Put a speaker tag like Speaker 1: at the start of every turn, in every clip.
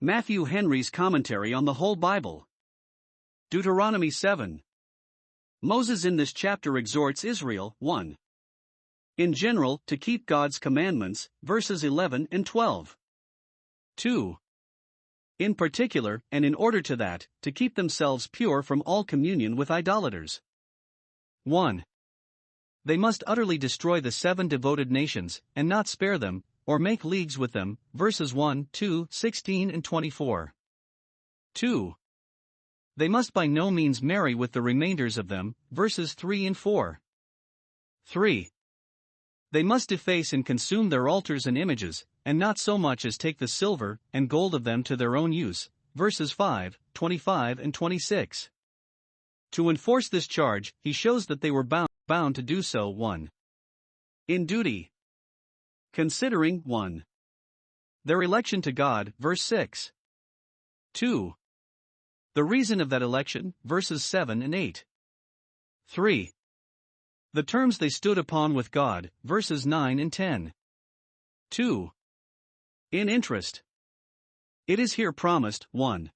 Speaker 1: Matthew Henry's Commentary on the Whole Bible. Deuteronomy 7. Moses in this chapter exhorts Israel, 1. In general, to keep God's commandments, verses 11 and 12. 2. In particular, and in order to that, to keep themselves pure from all communion with idolaters. 1. They must utterly destroy the 7 devoted nations, and not spare them, or make leagues with them, verses 1, 2, 16 and 24. 2. They must by no means marry with the remainders of them, verses 3 and 4. 3. They must deface and consume their altars and images, and not so much as take the silver and gold of them to their own use, verses 5, 25 and 26. To enforce this charge, he shows that they were bound to do so. 1. In duty. Considering 1. Their election to God, verse 6. 2. The reason of that election, verses 7 and 8. 3. The terms they stood upon with God, verses 9 and 10. 2. In interest. It is here promised, 1.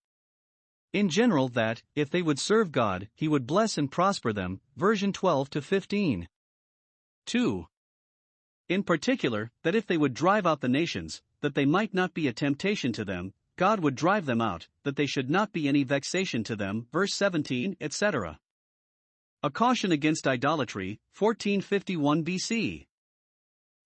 Speaker 1: In general that, if they would serve God, He would bless and prosper them, version 12 to 15. 2. In particular, that if they would drive out the nations, that they might not be a temptation to them, God would drive them out, that they should not be any vexation to them, verse 17, etc. A caution against idolatry, 1451 BC.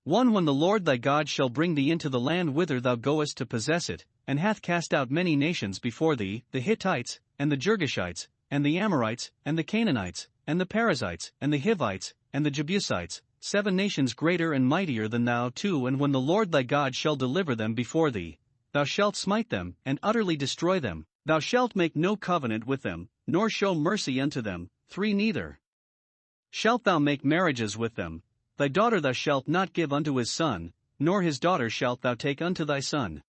Speaker 1: 1. When the Lord thy God shall bring thee into the land whither thou goest to possess it, and hath cast out many nations before thee, the Hittites, and the Girgashites, and the Amorites, and the Canaanites, and the Perizzites, and the Hivites, and the Jebusites, 7 nations greater and mightier than thou. 2. And when the Lord thy God shall deliver them before thee, thou shalt smite them, and utterly destroy them, thou shalt make no covenant with them, nor show mercy unto them. 3. Neither shalt thou make marriages with them, thy daughter thou shalt not give unto his son, nor his daughter shalt thou take unto thy son.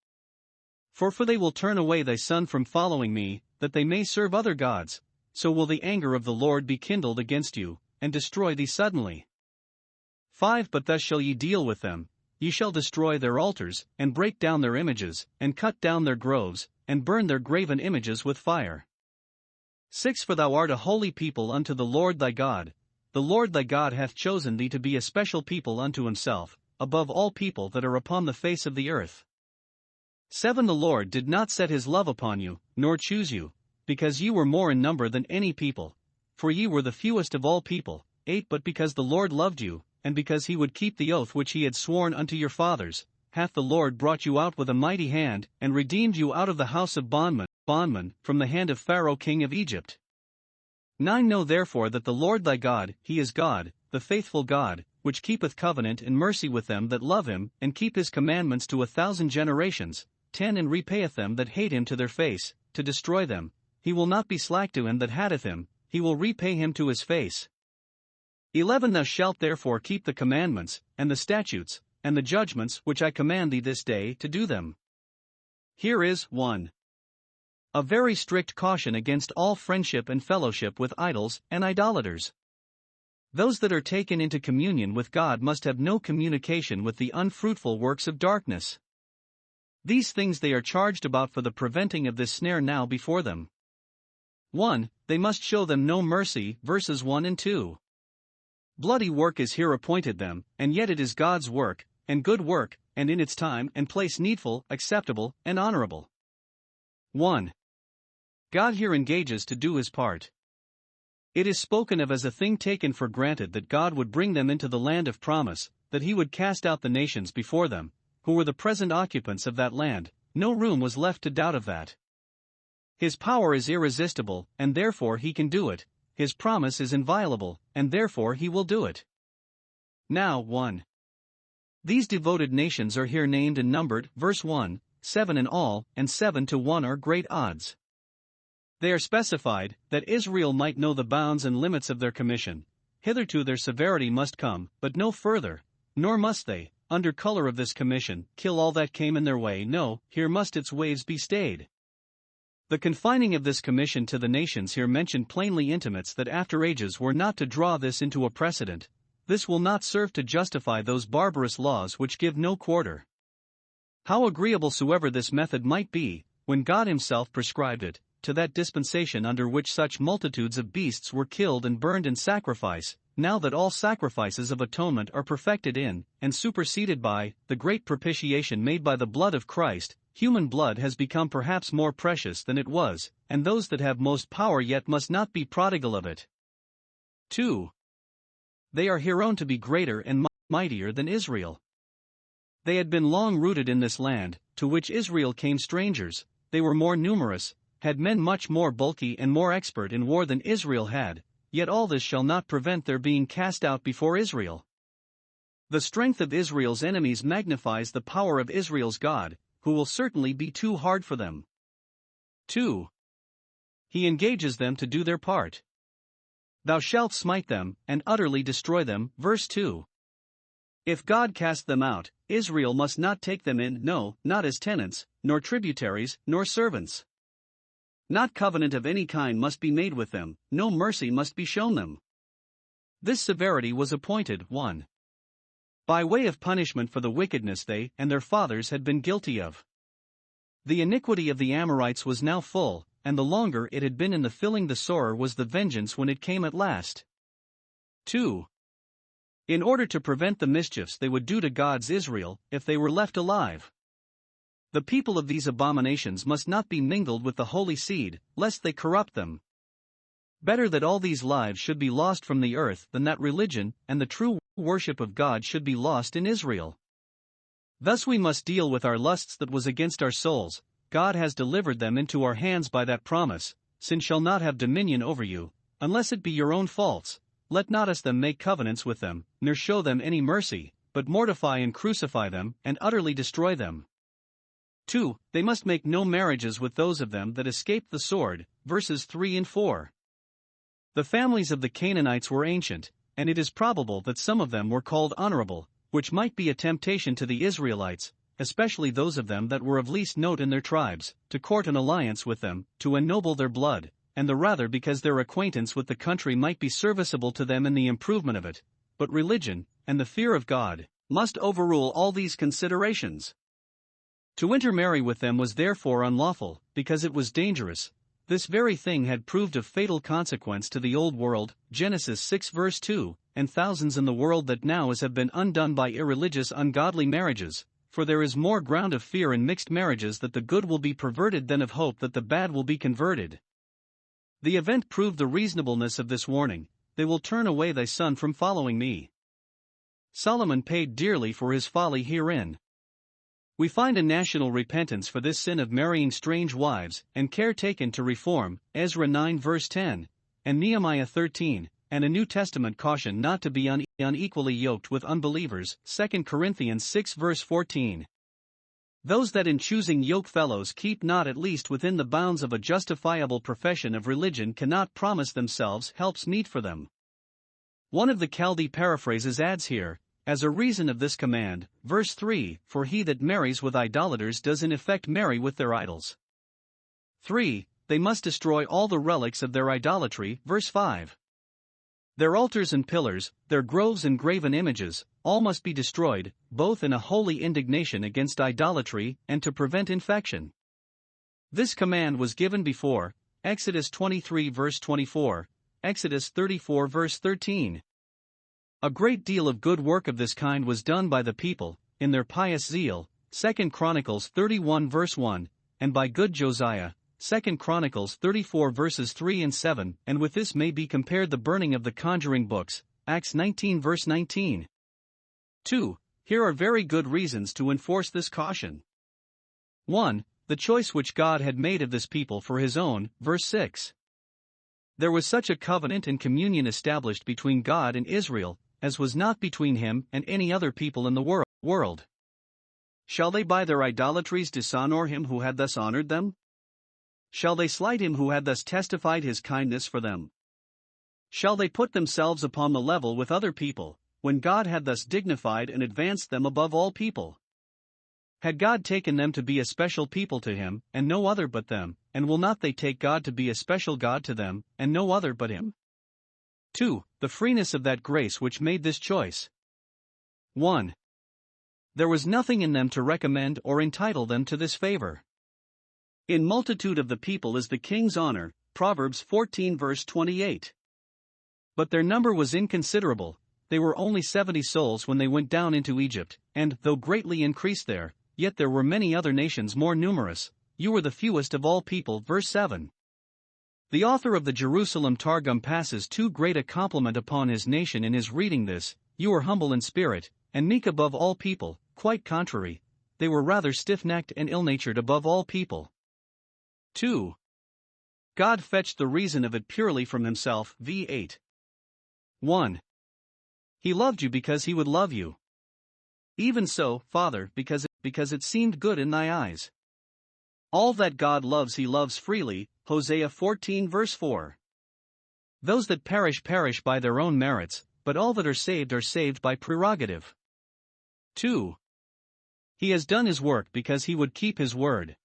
Speaker 1: For they will turn away thy son from following me, that they may serve other gods, so will the anger of the Lord be kindled against you, and destroy thee suddenly. 5. But thus shall ye deal with them, ye shall destroy their altars, and break down their images, and cut down their groves, and burn their graven images with fire. 6. For thou art a holy people unto the Lord thy God. The Lord thy God hath chosen thee to be a special people unto himself, above all people that are upon the face of the earth. 7. The Lord did not set his love upon you, nor choose you, because ye were more in number than any people, for ye were the fewest of all people. 8. But because the Lord loved you, and because he would keep the oath which he had sworn unto your fathers, hath the Lord brought you out with a mighty hand, and redeemed you out of the house of bondmen, from the hand of Pharaoh king of Egypt. 9. Know therefore that the Lord thy God, he is God, the faithful God, which keepeth covenant and mercy with them that love him, and keep his commandments to 1,000 generations. 10. And repayeth them that hate him to their face, to destroy them. He will not be slack to him that hateth him, he will repay him to his face. 11. Thou shalt therefore keep the commandments, and the statutes, and the judgments which I command thee this day, to do them. Here is 1. A very strict caution against all friendship and fellowship with idols and idolaters. Those that are taken into communion with God must have no communication with the unfruitful works of darkness. These things they are charged about for the preventing of this snare now before them. 1. They must show them no mercy, verses 1 and 2. Bloody work is here appointed them, and yet it is God's work, and good work, and in its time and place needful, acceptable, and honorable. 1. God here engages to do his part. It is spoken of as a thing taken for granted that God would bring them into the land of promise, that he would cast out the nations before them, who were the present occupants of that land. No room was left to doubt of that. His power is irresistible, and therefore he can do it. His promise is inviolable, and therefore he will do it. Now 1. These devoted nations are here named and numbered, verse 1, 7 in all, and 7 to 1 are great odds. They are specified, that Israel might know the bounds and limits of their commission. Hitherto their severity must come, but no further, nor must they, under color of this commission, kill all that came in their way. No, here must its waves be stayed. The confining of this commission to the nations here mentioned plainly intimates that after ages were not to draw this into a precedent. This will not serve to justify those barbarous laws which give no quarter. How agreeable soever this method might be, when God himself prescribed it, to that dispensation under which such multitudes of beasts were killed and burned in sacrifice, now that all sacrifices of atonement are perfected in, and superseded by, the great propitiation made by the blood of Christ, human blood has become perhaps more precious than it was, and those that have most power yet must not be prodigal of it. 2. They are hereon to be greater and mightier than Israel. They had been long rooted in this land, to which Israel came strangers. They were more numerous, had men much more bulky and more expert in war than Israel had, yet all this shall not prevent their being cast out before Israel. The strength of Israel's enemies magnifies the power of Israel's God, who will certainly be too hard for them. 2. He engages them to do their part. Thou shalt smite them, and utterly destroy them. Verse 2. If God cast them out, Israel must not take them in, no, not as tenants, nor tributaries, nor servants. Not covenant of any kind must be made with them, no mercy must be shown them. This severity was appointed, 1. By way of punishment for the wickedness they and their fathers had been guilty of. The iniquity of the Amorites was now full, and the longer it had been in the filling the sorer was the vengeance when it came at last. 2. In order to prevent the mischiefs they would do to God's Israel, if they were left alive. The people of these abominations must not be mingled with the holy seed, lest they corrupt them. Better that all these lives should be lost from the earth than that religion and the true worship of God should be lost in Israel. Thus we must deal with our lusts that was against our souls. God has delivered them into our hands by that promise. Sin shall not have dominion over you, unless it be your own faults. Let not us them make covenants with them, nor show them any mercy, but mortify and crucify them, and utterly destroy them. 2. They must make no marriages with those of them that escaped the sword. Verses 3 and 4. The families of the Canaanites were ancient, and it is probable that some of them were called honorable, which might be a temptation to the Israelites, especially those of them that were of least note in their tribes, to court an alliance with them, to ennoble their blood, and the rather because their acquaintance with the country might be serviceable to them in the improvement of it. But religion, and the fear of God, must overrule all these considerations. To intermarry with them was therefore unlawful, because it was dangerous. This very thing had proved of fatal consequence to the old world, Genesis 6 verse 2, and thousands in the world that now is have been undone by irreligious ungodly marriages, for there is more ground of fear in mixed marriages that the good will be perverted than of hope that the bad will be converted. The event proved the reasonableness of this warning. They will turn away thy son from following me. Solomon paid dearly for his folly herein. We find a national repentance for this sin of marrying strange wives, and care taken to reform, Ezra 9 verse 10, and Nehemiah 13, and a New Testament caution not to be unequally yoked with unbelievers, 2 Corinthians 6 verse 14. Those that in choosing yoke fellows keep not at least within the bounds of a justifiable profession of religion cannot promise themselves helps meet for them. One of the Chaldee paraphrases adds here, as a reason of this command, verse 3, for he that marries with idolaters does in effect marry with their idols. 3. They must destroy all the relics of their idolatry, verse 5. Their altars and pillars, their groves and graven images, all must be destroyed, both in a holy indignation against idolatry and to prevent infection. This command was given before, Exodus 23 verse 24, Exodus 34 verse 13. A great deal of good work of this kind was done by the people, in their pious zeal, 2 Chronicles 31 verse 1, and by good Josiah, 2 Chronicles 34 verses 3 and 7, and with this may be compared the burning of the conjuring books, Acts 19 verse 19. 2. Here are very good reasons to enforce this caution. 1. The choice which God had made of this people for his own, verse 6. There was such a covenant and communion established between God and Israel, as was not between him and any other people in the world. Shall they by their idolatries dishonor him who had thus honored them? Shall they slight him who had thus testified his kindness for them? Shall they put themselves upon the level with other people, when God had thus dignified and advanced them above all people? Had God taken them to be a special people to him, and no other but them, and will not they take God to be a special God to them, and no other but him? 2. The freeness of that grace which made this choice. 1. There was nothing in them to recommend or entitle them to this favor. In multitude of the people is the king's honor, Proverbs 14 verse 28. But their number was inconsiderable, they were only 70 souls when they went down into Egypt, and, though greatly increased there, yet there were many other nations more numerous, you were the fewest of all people. Verse 7. The author of the Jerusalem Targum passes too great a compliment upon his nation in his reading this, you are humble in spirit, and meek above all people, quite contrary, they were rather stiff-necked and ill-natured above all people. 2. God fetched the reason of it purely from himself. v. 8. 1. He loved you because he would love you. Even so, Father, because it seemed good in thy eyes. All that God loves he loves freely, Hosea 14 verse 4. Those that perish perish by their own merits, but all that are saved by prerogative. 2. He has done his work because he would keep his word.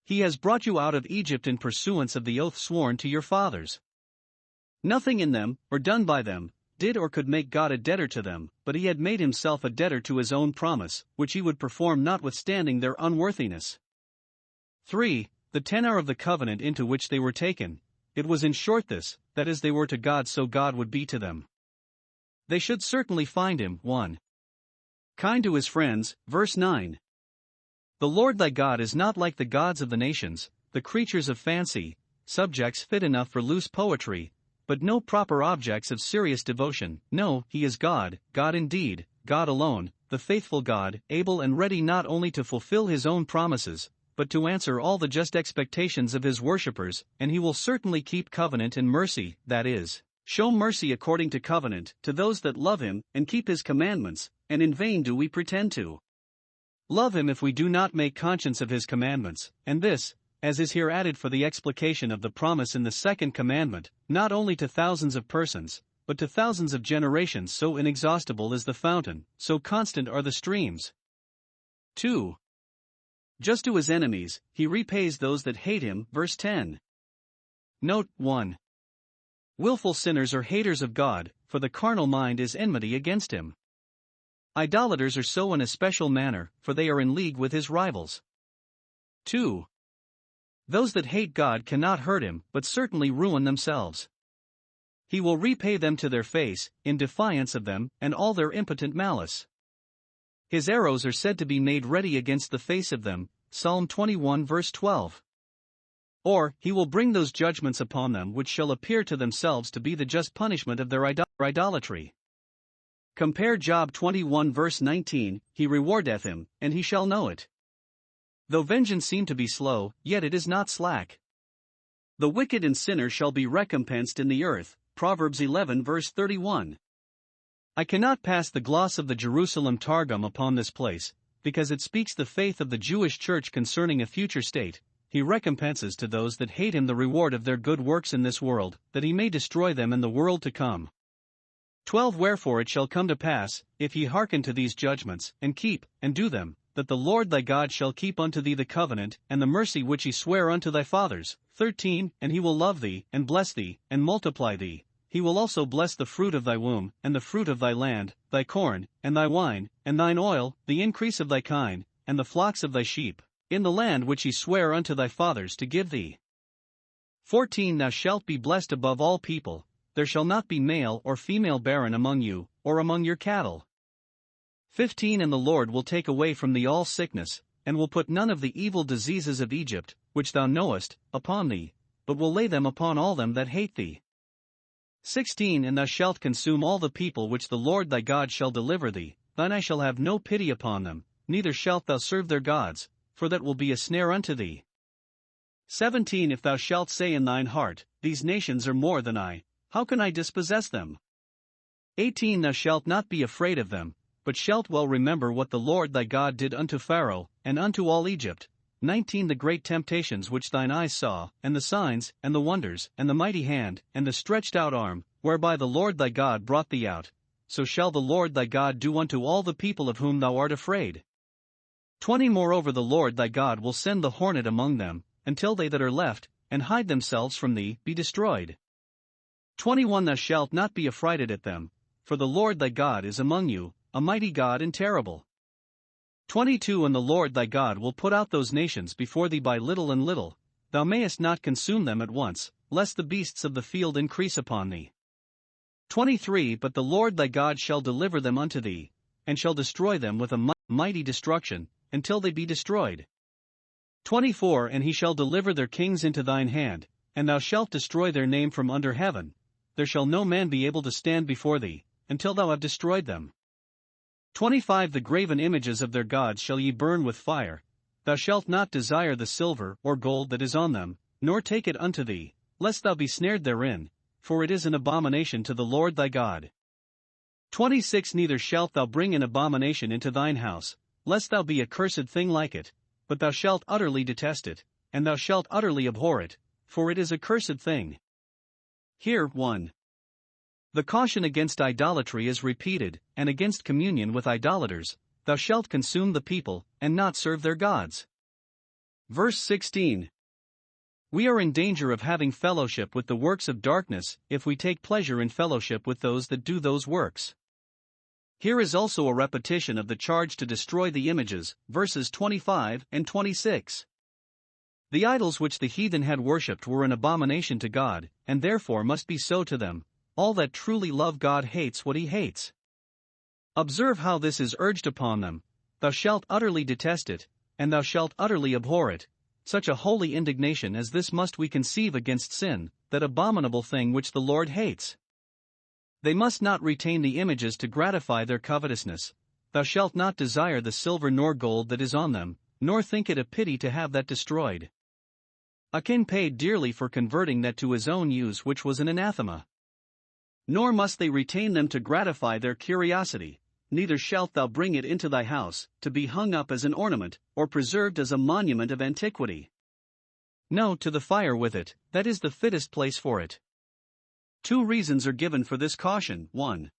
Speaker 1: He has brought you out of Egypt in pursuance of the oath sworn to your fathers. Nothing in them, or done by them, did or could make God a debtor to them, but he had made himself a debtor to his own promise, which he would perform notwithstanding their unworthiness. 3. The tenor of the covenant into which they were taken, it was in short this, that as they were to God so God would be to them. They should certainly find him. 1. Kind to his friends, verse 9. The Lord thy God is not like the gods of the nations, the creatures of fancy, subjects fit enough for loose poetry, but no proper objects of serious devotion. No, he is God, God indeed, God alone, the faithful God, able and ready not only to fulfill his own promises, but to answer all the just expectations of his worshippers, and he will certainly keep covenant and mercy, that is, show mercy according to covenant, to those that love him, and keep his commandments, and in vain do we pretend to love him if we do not make conscience of his commandments, and this, as is here added for the explication of the promise in the second commandment, not only to thousands of persons, but to thousands of generations. So inexhaustible is the fountain, so constant are the streams. 2. Just to his enemies, he repays those that hate him. Verse 10. Note 1. Willful sinners are haters of God, for the carnal mind is enmity against him. Idolaters are so in a special manner, for they are in league with his rivals. 2. Those that hate God cannot hurt him, but certainly ruin themselves. He will repay them to their face, in defiance of them, and all their impotent malice. His arrows are said to be made ready against the face of them, Psalm 21 verse 12. Or, he will bring those judgments upon them which shall appear to themselves to be the just punishment of their idolatry. Compare Job 21 verse 19, he rewardeth him, and he shall know it. Though vengeance seem to be slow, yet it is not slack. The wicked and sinner shall be recompensed in the earth, Proverbs 11 verse 31. I cannot pass the gloss of the Jerusalem Targum upon this place, because it speaks the faith of the Jewish church concerning a future state. He recompenses to those that hate him the reward of their good works in this world, that he may destroy them in the world to come. 12. Wherefore it shall come to pass, if ye hearken to these judgments, and keep, and do them, that the Lord thy God shall keep unto thee the covenant, and the mercy which he sware unto thy fathers. 13. And he will love thee, and bless thee, and multiply thee. He will also bless the fruit of thy womb, and the fruit of thy land, thy corn, and thy wine, and thine oil, the increase of thy kine, and the flocks of thy sheep, in the land which he sware unto thy fathers to give thee. 14. Thou shalt be blessed above all people, there shall not be male or female barren among you, or among your cattle. 15. And the Lord will take away from thee all sickness, and will put none of the evil diseases of Egypt, which thou knowest, upon thee, but will lay them upon all them that hate thee. 16. And thou shalt consume all the people which the Lord thy God shall deliver thee, thine eye shall have no pity upon them, neither shalt thou serve their gods, for that will be a snare unto thee. 17. If thou shalt say in thine heart, these nations are more than I, how can I dispossess them? 18. Thou shalt not be afraid of them, but shalt well remember what the Lord thy God did unto Pharaoh, and unto all Egypt. 19. The great temptations which thine eyes saw, and the signs, and the wonders, and the mighty hand, and the stretched out arm, whereby the Lord thy God brought thee out, so shall the Lord thy God do unto all the people of whom thou art afraid. 20. Moreover the Lord thy God will send the hornet among them, until they that are left, and hide themselves from thee, be destroyed. 21. Thou shalt not be affrighted at them, for the Lord thy God is among you, a mighty God and terrible. 22 And the Lord thy God will put out those nations before thee by little and little, thou mayest not consume them at once, lest the beasts of the field increase upon thee. 23 But the Lord thy God shall deliver them unto thee, and shall destroy them with a mighty destruction, until they be destroyed. 24 And he shall deliver their kings into thine hand, and thou shalt destroy their name from under heaven. There shall no man be able to stand before thee, until thou have destroyed them. 25 The graven images of their gods shall ye burn with fire. Thou shalt not desire the silver or gold that is on them, nor take it unto thee, lest thou be snared therein, for it is an abomination to the Lord thy God. 26 Neither shalt thou bring an abomination into thine house, lest thou be a cursed thing like it, but thou shalt utterly detest it, and thou shalt utterly abhor it, for it is a cursed thing. Here, 1. The caution against idolatry is repeated, and against communion with idolaters, thou shalt consume the people, and not serve their gods. Verse 16. We are in danger of having fellowship with the works of darkness, if we take pleasure in fellowship with those that do those works. Here is also a repetition of the charge to destroy the images, verses 25 and 26. The idols which the heathen had worshipped were an abomination to God, and therefore must be so to them. All that truly love God hates what he hates. Observe how this is urged upon them: thou shalt utterly detest it, and thou shalt utterly abhor it. Such a holy indignation as this must we conceive against sin, that abominable thing which the Lord hates. They must not retain the images to gratify their covetousness. Thou shalt not desire the silver nor gold that is on them, nor think it a pity to have that destroyed. Achan paid dearly for converting that to his own use which was an anathema. Nor must they retain them to gratify their curiosity, neither shalt thou bring it into thy house, to be hung up as an ornament, or preserved as a monument of antiquity. No, to the fire with it, that is the fittest place for it. 2 reasons are given for this caution. 1.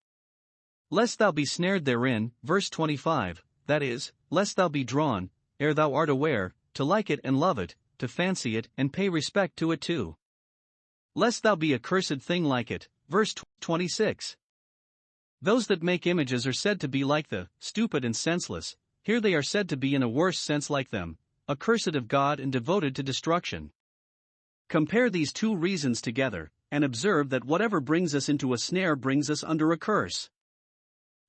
Speaker 1: Lest thou be snared therein, verse 25, that is, lest thou be drawn, ere thou art aware, to like it and love it, to fancy it and pay respect to it too. Lest thou be a cursed thing like it, verse 26. Those that make images are said to be like the stupid and senseless. Here they are said to be in a worse sense like them, accursed of God and devoted to destruction. Compare these 2 reasons together, and observe that whatever brings us into a snare brings us under a curse.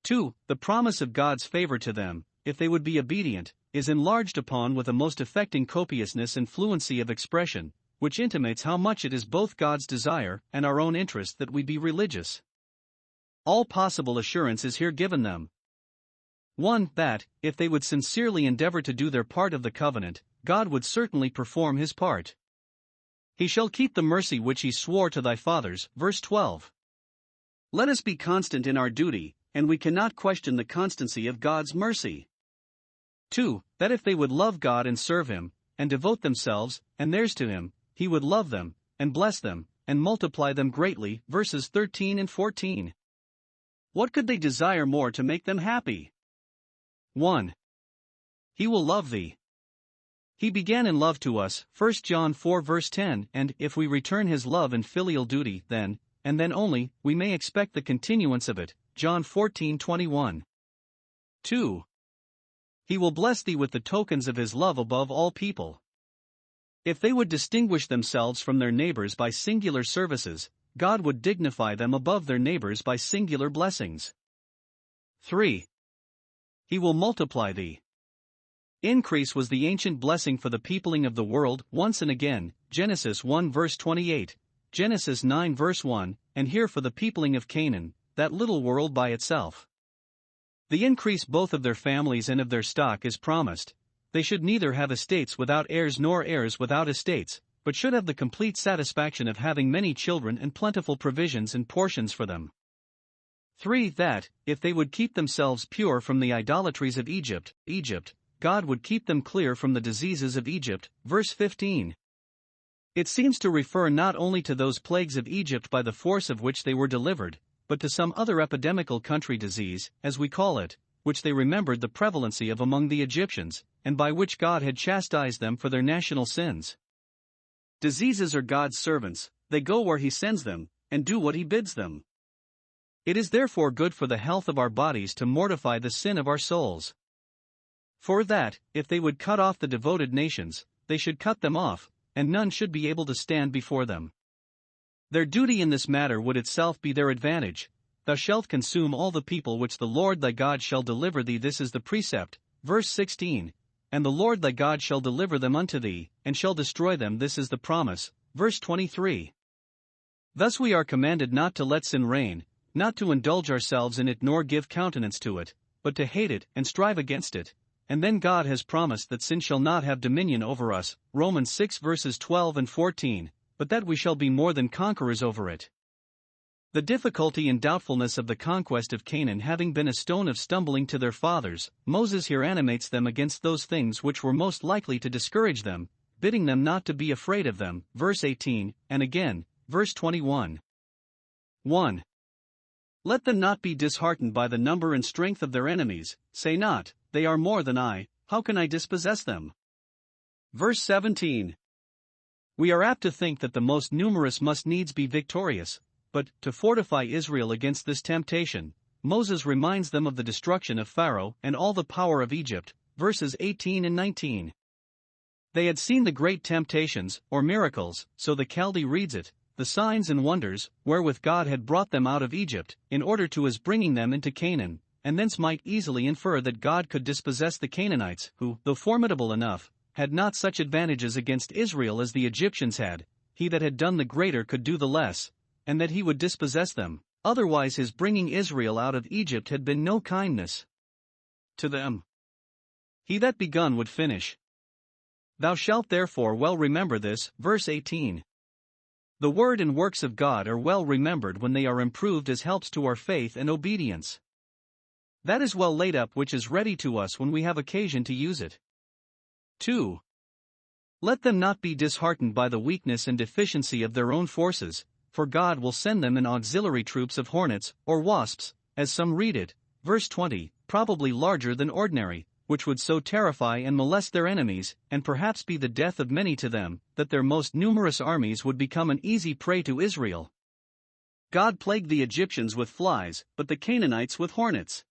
Speaker 1: 2. The promise of God's favor to them, if they would be obedient, is enlarged upon with a most affecting copiousness and fluency of expression, which intimates how much it is both God's desire and our own interest that we be religious. All possible assurance is here given them. 1. That, if they would sincerely endeavor to do their part of the covenant, God would certainly perform his part. He shall keep the mercy which he swore to thy fathers, verse 12. Let us be constant in our duty, and we cannot question the constancy of God's mercy. 2. That if they would love God and serve him, and devote themselves and theirs to him, he would love them, and bless them, and multiply them greatly, verses 13 and 14. What could they desire more to make them happy? 1. He will love thee. He began in love to us, 1 John 4 verse 10, and, if we return his love in filial duty, then, and then only, we may expect the continuance of it, John 14:21. 2. He will bless thee with the tokens of his love above all people. If they would distinguish themselves from their neighbors by singular services, God would dignify them above their neighbors by singular blessings. 3. He will multiply thee. Increase was the ancient blessing for the peopling of the world, once and again, Genesis 1 verse 28, Genesis 9 verse 1, and here for the peopling of Canaan, that little world by itself. The increase both of their families and of their stock is promised. They should neither have estates without heirs nor heirs without estates, but should have the complete satisfaction of having many children and plentiful provisions and portions for them. 3. That, if they would keep themselves pure from the idolatries of Egypt, God would keep them clear from the diseases of Egypt, verse 15. It seems to refer not only to those plagues of Egypt by the force of which they were delivered, but to some other epidemical country disease, as we call it, which they remembered the prevalency of among the Egyptians, and by which God had chastised them for their national sins. Diseases are God's servants, they go where he sends them, and do what he bids them. It is therefore good for the health of our bodies to mortify the sin of our souls. For that, if they would cut off the devoted nations, they should cut them off, and none should be able to stand before them. Their duty in this matter would itself be their advantage. Thou shalt consume all the people which the Lord thy God shall deliver thee. This is the precept, verse 16. And the Lord thy God shall deliver them unto thee, and shall destroy them. This is the promise, verse 23. Thus we are commanded not to let sin reign, not to indulge ourselves in it nor give countenance to it, but to hate it and strive against it. And then God has promised that sin shall not have dominion over us, Romans 6 verses 12 and 14, but that we shall be more than conquerors over it. The difficulty and doubtfulness of the conquest of Canaan having been a stone of stumbling to their fathers, Moses here animates them against those things which were most likely to discourage them, bidding them not to be afraid of them, verse 18, and again, verse 21. 1. Let them not be disheartened by the number and strength of their enemies, say not, they are more than I, how can I dispossess them? Verse 17. We are apt to think that the most numerous must needs be victorious, but, to fortify Israel against this temptation, Moses reminds them of the destruction of Pharaoh and all the power of Egypt, verses 18 and 19. They had seen the great temptations, or miracles, so the Chaldee reads it, the signs and wonders, wherewith God had brought them out of Egypt, in order to his bringing them into Canaan, and thence might easily infer that God could dispossess the Canaanites, who, though formidable enough, had not such advantages against Israel as the Egyptians had. He that had done the greater could do the less, and that he would dispossess them, otherwise his bringing Israel out of Egypt had been no kindness to them. He that begun would finish. Thou shalt therefore well remember this, verse 18. The word and works of God are well remembered when they are improved as helps to our faith and obedience. That is well laid up which is ready to us when we have occasion to use it. 2. Let them not be disheartened by the weakness and deficiency of their own forces, for God will send them in auxiliary troops of hornets, or wasps, as some read it, verse 20, probably larger than ordinary, which would so terrify and molest their enemies, and perhaps be the death of many to them, that their most numerous armies would become an easy prey to Israel. God plagued the Egyptians with flies, but the Canaanites with hornets.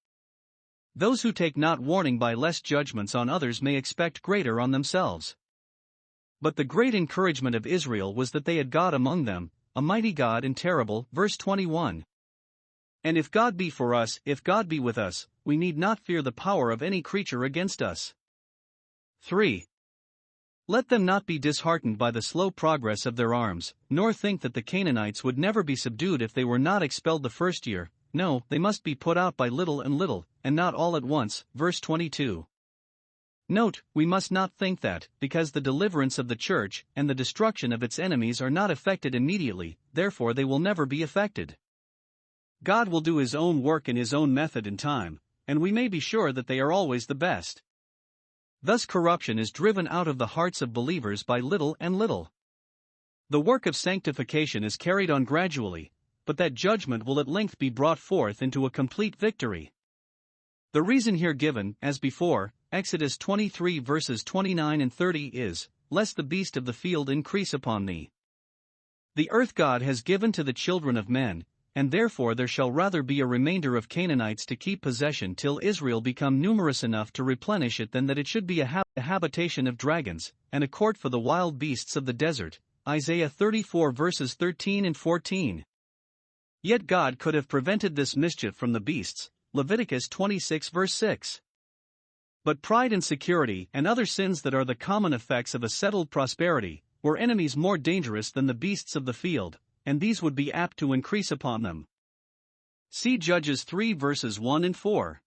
Speaker 1: Those who take not warning by less judgments on others may expect greater on themselves. But the great encouragement of Israel was that they had God among them, a mighty God and terrible, verse 21. And if God be for us, if God be with us, we need not fear the power of any creature against us. 3. Let them not be disheartened by the slow progress of their arms, nor think that the Canaanites would never be subdued if they were not expelled the first year. No, they must be put out by little and little, and not all at once, verse 22. Note, we must not think that, because the deliverance of the church and the destruction of its enemies are not effected immediately, therefore they will never be effected. God will do his own work in his own method and time, and we may be sure that they are always the best. Thus corruption is driven out of the hearts of believers by little and little. The work of sanctification is carried on gradually, but that judgment will at length be brought forth into a complete victory. The reason here given, as before, Exodus 23 verses 29 and 30 is, lest the beast of the field increase upon thee. The earth God has given to the children of men, and therefore there shall rather be a remainder of Canaanites to keep possession till Israel become numerous enough to replenish it than that it should be a habitation of dragons, and a court for the wild beasts of the desert. Isaiah 34 verses 13 and 14. Yet God could have prevented this mischief from the beasts, Leviticus 26 verse 6. But pride and security and other sins that are the common effects of a settled prosperity, were enemies more dangerous than the beasts of the field, and these would be apt to increase upon them. See Judges 3 verses 1 and 4.